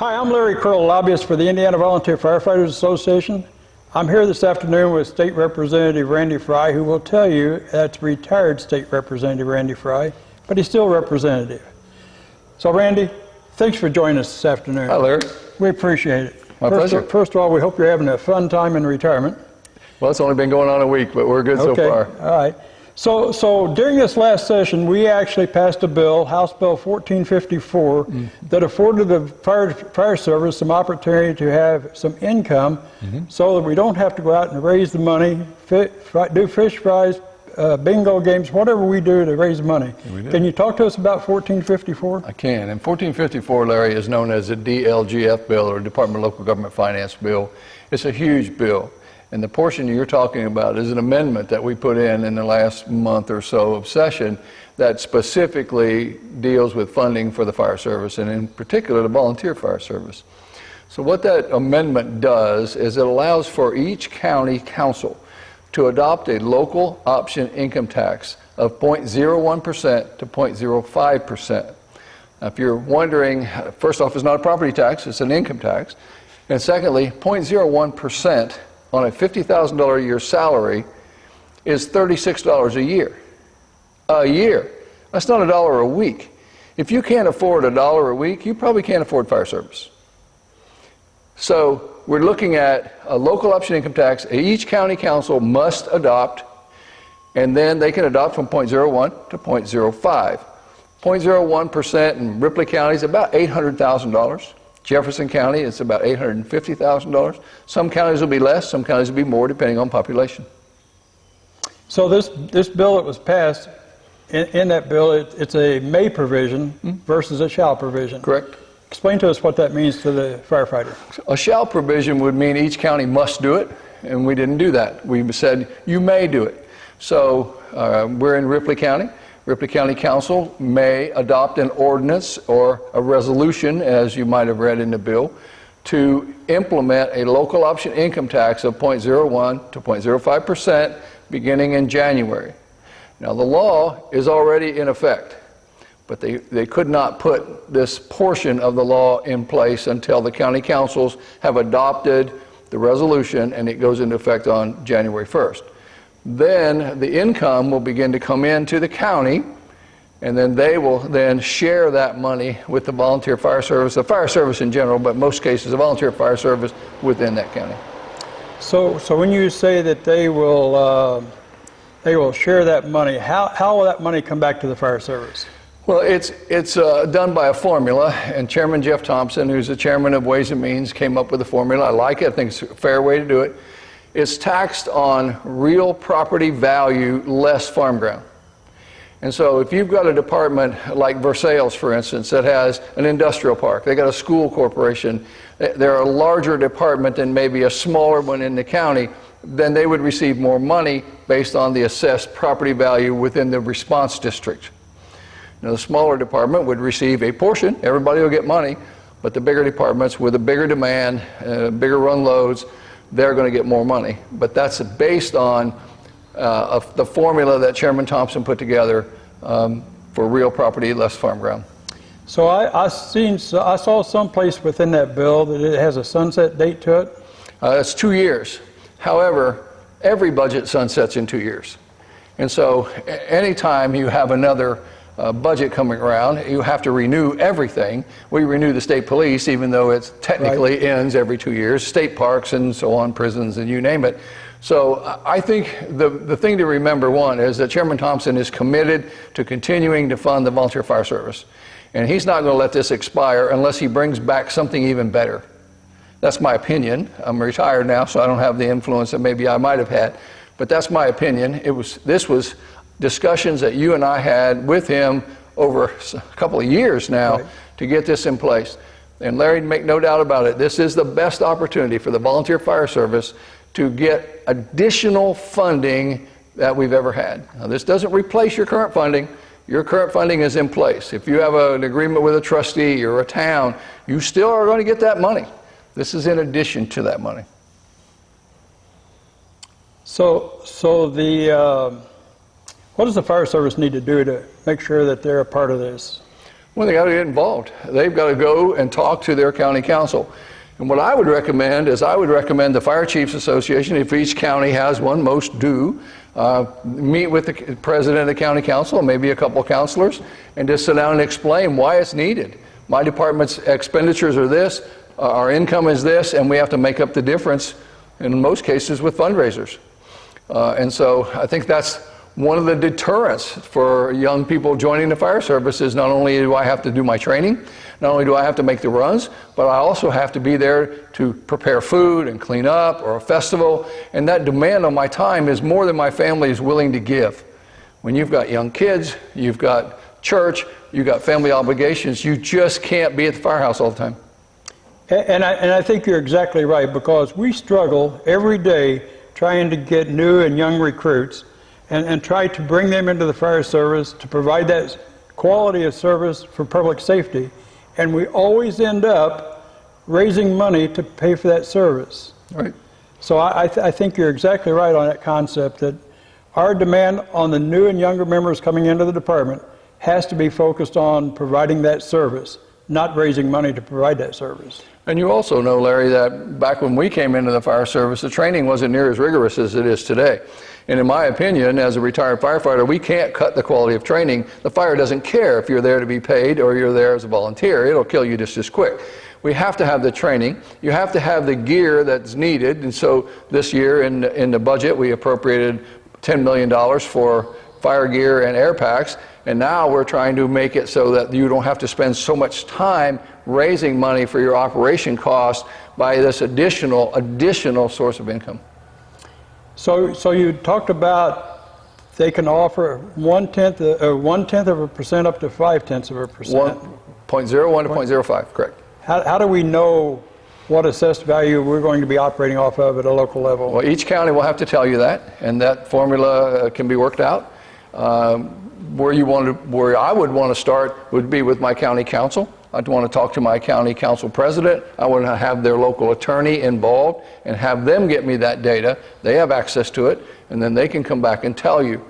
Hi, I'm Larry Curl, lobbyist for the Indiana Volunteer Firefighters Association. I'm here this afternoon with State Representative Randy Fry, who will tell you that's retired State Representative Randy Fry, but he's still representative. So Randy, thanks for joining us this afternoon. Hi, Larry. We appreciate it. My pleasure. First of all, we hope you're having a fun time in retirement. Well, it's only been going on a week, but we're good so far. All right. So during this last session, we actually passed a bill, House Bill 1454, that afforded the fire service some opportunity to have some income so that we don't have to go out and raise the money, do fish fries, bingo games, whatever we do to raise money. Can you talk to us about 1454? I can. And 1454, Larry, is known as a DLGF bill, or Department of Local Government Finance bill. It's a huge bill. And the portion you're talking about is an amendment that we put in the last month or so of session that specifically deals with funding for the fire service, and in particular the volunteer fire service. So what that amendment does is it allows for each county council to adopt a local option income tax of 0.01% to 0.05%. Now, if you're wondering, first off, it's not a property tax, it's an income tax. And secondly, 0.01% on a $50,000 a year salary is $36 a year. A year. That's not $1 a week. If you can't afford $1 a week, you probably can't afford fire service. So we're looking at a local option income tax each county council must adopt, and then they can adopt from 0.01 to 0.05. 0.01% in Ripley County is about $800,000. Jefferson County, it's about $850,000. Some counties will be less, some counties will be more, depending on population. So this bill that was passed, in that bill, it's a may provision versus a shall provision. Correct. Explain to us what that means to the firefighter. A shall provision would mean each county must do it, and we didn't do that. We said you may do it. So we're in Ripley County. Ripley County Council may adopt an ordinance or a resolution, as you might have read in the bill, to implement a local option income tax of 0.01 to 0.05% beginning in January. Now, the law is already in effect, but they could not put this portion of the law in place until the county councils have adopted the resolution, and it goes into effect on January 1st. Then the income will begin to come into the county, and then they will then share that money with the volunteer fire service, the fire service in general, but most cases the volunteer fire service within that county. So when you say that they will share that money, how will that money come back to the fire service? Well, it's done by a formula, and Chairman Jeff Thompson, who's the chairman of Ways and Means, came up with a formula. I like it. I think it's a fair way to do it. It's taxed on real property value less farm ground. And so if you've got a department like Versailles, for instance, that has an industrial park, they got a school corporation, they're a larger department than maybe a smaller one in the county, then they would receive more money based on the assessed property value within the response district. Now, the smaller department would receive a portion, everybody will get money, but the bigger departments with a bigger demand, bigger run loads, they're going to get more money. But that's based on the formula that Chairman Thompson put together for real property, less farm ground. So I saw someplace within that bill that it has a sunset date to it? It's 2 years. However, every budget sunsets in 2 years. And so anytime you have another budget coming around, you have to renew everything. We renew the state police, even though it technically ends every 2 years, state parks and so on, prisons and you name it. So I think the thing to remember, one, is that Chairman Thompson is committed to continuing to fund the volunteer fire service. And he's not going to let this expire unless he brings back something even better. That's my opinion. I'm retired now, so I don't have the influence that maybe I might have had. But that's my opinion. This was discussions that you and I had with him over a couple of years now to get this in place. And Larry, make no doubt about it, this is the best opportunity for the volunteer fire service to get additional funding that we've ever had. Now, this doesn't replace your current funding. Your current funding is in place. If you have an agreement with a trustee or a town, you still are going to get that money. This is in addition to that money. What does the fire service need to do to make sure that they're a part of this? Well, they got to get involved. They've got to go and talk to their county council. And what I would recommend is I would recommend the Fire Chiefs Association, if each county has one, most do, meet with the president of the county council and maybe a couple of counselors and just sit down and explain why it's needed. My department's expenditures are this, our income is this, and we have to make up the difference in most cases with fundraisers. And so I think that's one of the deterrents for young people joining the fire service is not only do I have to do my training, not only do I have to make the runs, but I also have to be there to prepare food and clean up or a festival. And that demand on my time is more than my family is willing to give. When you've got young kids, you've got church, you've got family obligations, you just can't be at the firehouse all the time. And I think you're exactly right, because we struggle every day trying to get new and young recruits and try to bring them into the fire service to provide that quality of service for public safety. And we always end up raising money to pay for that service. Right. So I think you're exactly right on that concept, that our demand on the new and younger members coming into the department has to be focused on providing that service, not raising money to provide that service. And you also know, Larry, that back when we came into the fire service, the training wasn't near as rigorous as it is today. And in my opinion, as a retired firefighter, we can't cut the quality of training. The fire doesn't care if you're there to be paid or you're there as a volunteer. It'll kill you just as quick. We have to have the training. You have to have the gear that's needed. And so this year in the budget, we appropriated $10 million for fire gear and air packs. And now we're trying to make it so that you don't have to spend so much time raising money for your operation costs by this additional source of income. So you talked about they can offer 1/10 of a percent up to 0.5%. 1.01 to 0.05, correct. How do we know what assessed value we're going to be operating off of at a local level? Well, each county will have to tell you that, and that formula can be worked out. Where I would want to start would be with my county council. I'd want to talk to my county council president. I want to have their local attorney involved and have them get me that data. They have access to it, and then they can come back and tell you.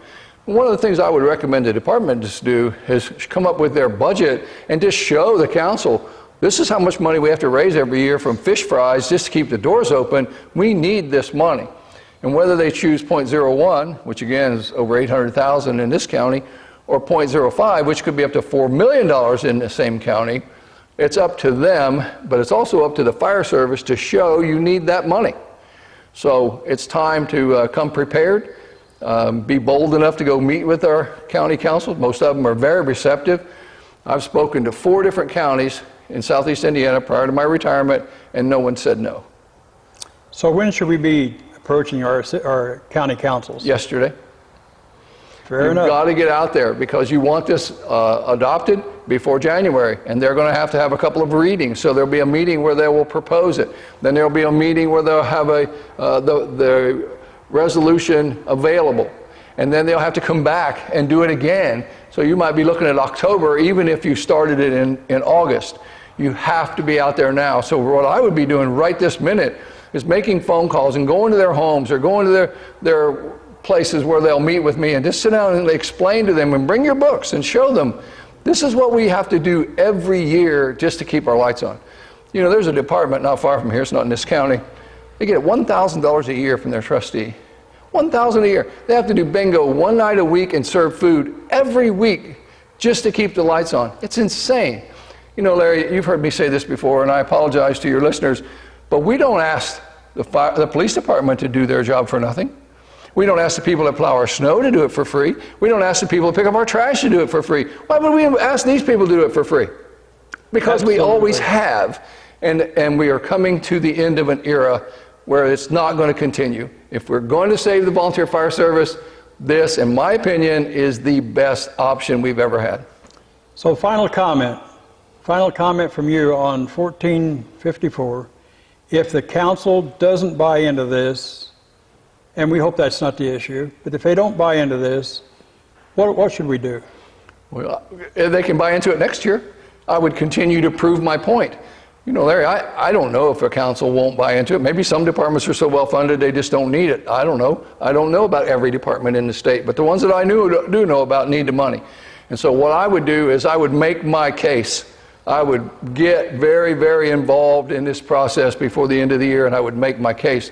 One of the things I would recommend the department just do is come up with their budget and just show the council, this is how much money we have to raise every year from fish fries just to keep the doors open. We need this money. And whether they choose 0.01, which again is over $800,000 in this county, or 0.05, which could be up to $4 million in the same county, it's up to them, but it's also up to the fire service to show you need that money. So it's time to come prepared, be bold enough to go meet with our county council. Most of them are very receptive. I've spoken to 4 different counties in Southeast Indiana prior to my retirement, and no one said no. So when should we be approaching our county councils? Yesterday. Fair enough. You've got to get out there because you want this adopted before January, and they're going to have a couple of readings. So there'll be a meeting where they will propose it. Then there'll be a meeting where they'll have the resolution available, and then they'll have to come back and do it again. So you might be looking at October, even if you started it in August. You have to be out there now. So what I would be doing right this minute is making phone calls and going to their homes or going to their places where they'll meet with me and just sit down and explain to them and bring your books and show them this is what we have to do every year just to keep our lights on. You know, there's a department not far from here, it's not in this county. They get $1,000 a year from their trustee. $1,000 a year. They have to do bingo one night a week and serve food every week just to keep the lights on. It's insane. You know, Larry, you've heard me say this before, and I apologize to your listeners, but we don't ask the police department to do their job for nothing. We don't ask the people that plow our snow to do it for free. We don't ask the people to pick up our trash to do it for free. Why would we ask these people to do it for free? Because Absolutely. We always have, and we are coming to the end of an era where it's not going to continue. If we're going to save the volunteer fire service, this, in my opinion, is the best option we've ever had. So final comment from you on 1454. If the council doesn't buy into this, and we hope that's not the issue, but if they don't buy into this, what should we do? Well, they can buy into it next year. I would continue to prove my point. You know, Larry, I don't know if a council won't buy into it. Maybe some departments are so well funded they just don't need it. I don't know. I don't know about every department in the state, but the ones that I do know about need the money. And so what I would do is I would make my case. I would get very, very involved in this process before the end of the year, and I would make my case.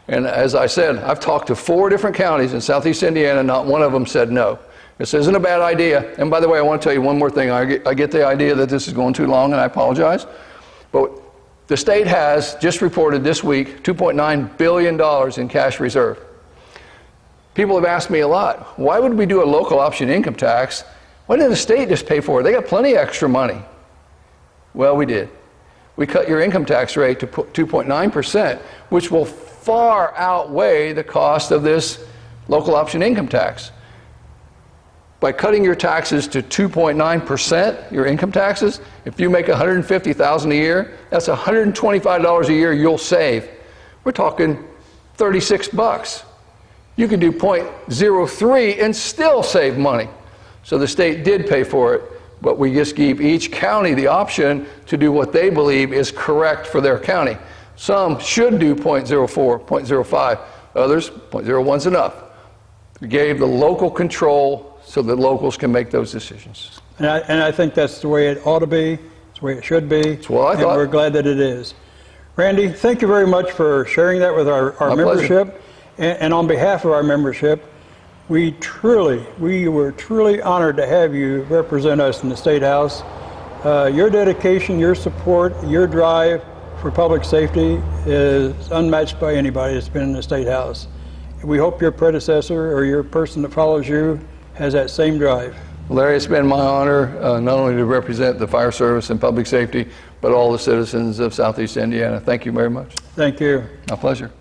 And as I said, I've talked to 4 different counties in southeast Indiana, not one of them said no. This isn't a bad idea. And by the way, I want to tell you one more thing. I get the idea that this is going too long, and I apologize. But the state has just reported this week $2.9 billion in cash reserve. People have asked me a lot, why would we do a local option income tax? Why didn't the state just pay for it? They got plenty of extra money. Well, we did. We cut your income tax rate to 2.9%, which will far outweigh the cost of this local option income tax. By cutting your taxes to 2.9%, your income taxes, if you make $150,000 a year, that's $125 a year you'll save. We're talking 36 bucks. You could do 0.03 and still save money. So the state did pay for it, but we just give each county the option to do what they believe is correct for their county. Some should do 0.04, 0.05. Others, 0.01 is enough. We gave the local control so that locals can make those decisions. And I think that's the way it ought to be. It's the way it should be. That's what I thought. And we're glad that it is. Randy, thank you very much for sharing that with our membership. And on behalf of our membership, we were truly honored to have you represent us in the State House. Your dedication, your support, your drive for public safety is unmatched by anybody that's been in the State House. We hope your predecessor or your person that follows you has that same drive. Larry, it's been my honor not only to represent the fire service and public safety, but all the citizens of Southeast Indiana. Thank you very much. Thank you. My pleasure.